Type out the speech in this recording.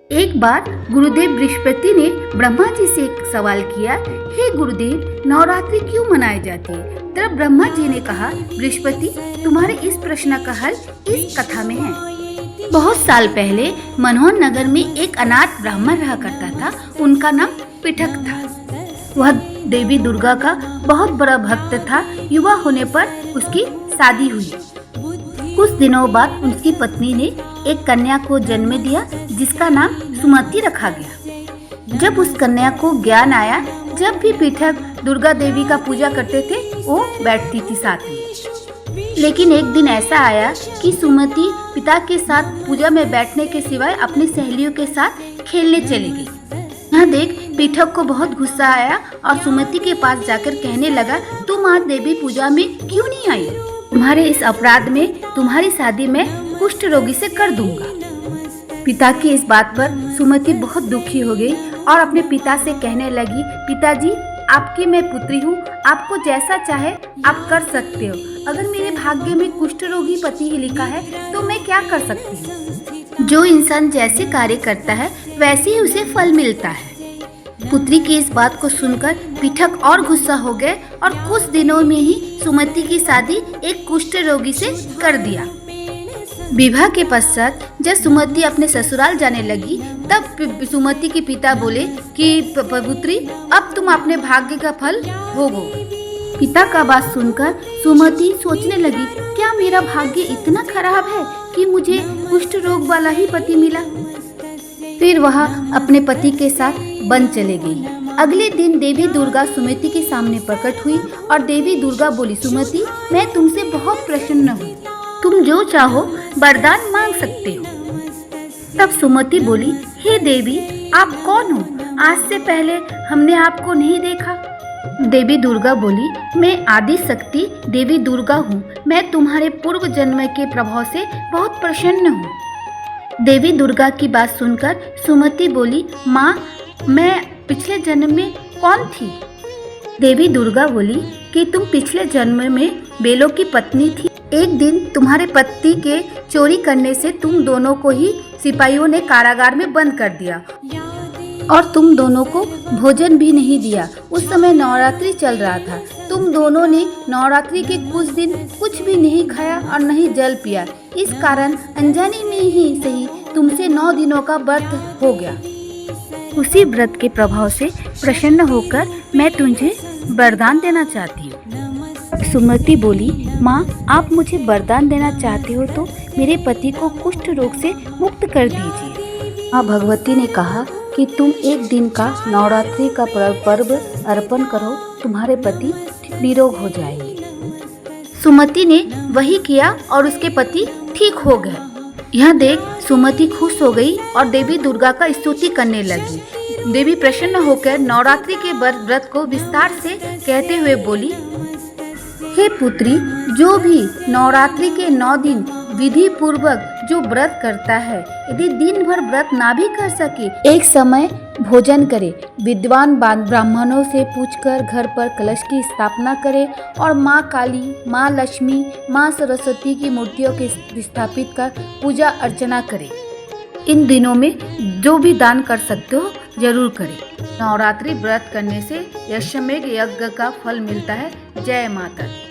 एक बार गुरुदेव बृहस्पति ने ब्रह्मा जी से एक सवाल किया, हे गुरुदेव, नवरात्रि क्यों मनाई जाती है? तब ब्रह्मा जी ने कहा, बृहस्पति, तुम्हारे इस प्रश्न का हल इस कथा में है। बहुत साल पहले मनोहर नगर में एक अनाथ ब्राह्मण रहा करता था। उनका नाम पिठक था। वह देवी दुर्गा का बहुत बड़ा भक्त था। युवा होने पर उसकी शादी हुई। कुछ दिनों बाद उसकी पत्नी ने एक कन्या को जन्म दिया, जिसका नाम सुमति रखा गया। जब उस कन्या को ज्ञान आया, जब भी पिठक दुर्गा देवी का पूजा करते थे, वो बैठती थी साथ में। लेकिन एक दिन ऐसा आया कि सुमति पिता के साथ पूजा में बैठने के सिवाय अपनी सहेलियों के साथ खेलने चली गई। यहाँ देख पिठक को बहुत गुस्सा आया और सुमति के पास जाकर कहने लगा, तुम आज देवी पूजा में क्यों नहीं आई? तुम्हारे इस अपराध में तुम्हारी शादी मैं कुष्ठ रोगी से कर दूंगा। पिता की इस बात पर सुमति बहुत दुखी हो गई और अपने पिता से कहने लगी, पिताजी, आपकी मैं पुत्री हूँ, आपको जैसा चाहे आप कर सकते हो। अगर मेरे भाग्य में कुष्ठ रोगी पति ही लिखा है तो मैं क्या कर सकती हूँ? जो इंसान जैसे कार्य करता है वैसे ही उसे फल मिलता है। पुत्री की इस बात को सुनकर पिठक और गुस्सा हो गए और कुछ दिनों में ही सुमति की शादी एक कुष्ठ रोगी से कर दिया। विवाह के पश्चात जब सुमति अपने ससुराल जाने लगी, तब सुमति के पिता बोले कि पुत्री, अब तुम अपने भाग्य का फल भोगो। पिता का बात सुनकर सुमति सोचने लगी, क्या मेरा भाग्य इतना खराब है कि मुझे कुष्ठ रोग वाला ही पति मिला? फिर वह अपने पति के साथ वन चले गई। अगले दिन देवी दुर्गा सुमति के सामने प्रकट हुई और देवी दुर्गा बोली, सुमति, मैं तुमसे बहुत प्रसन्न हूँ। तुम जो चाहो वरदान मांग सकते हो। तब सुमति बोली, हे देवी, आप कौन हो? आज से पहले हमने आपको नहीं देखा। देवी दुर्गा बोली, मैं आदि शक्ति देवी दुर्गा हूँ। मैं तुम्हारे पूर्व जन्म के प्रभाव से बहुत प्रसन्न हूँ। देवी दुर्गा की बात सुनकर सुमति बोली, माँ, मैं पिछले जन्म में कौन थी? देवी दुर्गा बोली कि तुम पिछले जन्म में बेलों की पत्नी थी। एक दिन तुम्हारे पति के चोरी करने से तुम दोनों को ही सिपाहियों ने कारागार में बंद कर दिया और तुम दोनों को भोजन भी नहीं दिया। उस समय नवरात्रि चल रहा था। तुम दोनों ने नवरात्रि के कुछ दिन कुछ भी नहीं खाया और नहीं जल पिया। इस कारण अनजाने में ही सही तुमसे 9 दिनों का व्रत हो गया। उसी व्रत के प्रभाव से प्रसन्न होकर मैं तुझे वरदान देना चाहती हूँ। सुमति बोली, माँ, आप मुझे वरदान देना चाहते हो तो मेरे पति को कुष्ठ रोग से मुक्त कर दीजिए। माँ भगवती ने कहा कि तुम एक दिन का नवरात्रि का पर्व अर्पण करो, तुम्हारे पति निरोग हो जाएंगे। सुमति ने वही किया और उसके पति ठीक हो गए। यह देख सुमति खुश हो गई और देवी दुर्गा का स्तुति करने लगी। देवी प्रसन्न होकर नवरात्रि के व्रत को विस्तार से कहते हुए बोली, हे पुत्री, जो भी नवरात्रि के 9 दिन विधि पूर्वक जो व्रत करता है, यदि दिन भर व्रत ना भी कर सके, एक समय भोजन करे, विद्वान ब्राह्मणों से पूछकर घर पर कलश की स्थापना करे और माँ काली, माँ लक्ष्मी, माँ सरस्वती की मूर्तियों के स्थापित कर पूजा अर्चना करे। इन दिनों में जो भी दान कर सकते हो जरूर करें। नवरात्रि व्रत करने से यक्षमेघ यज्ञ का फल मिलता है। जय माता दी।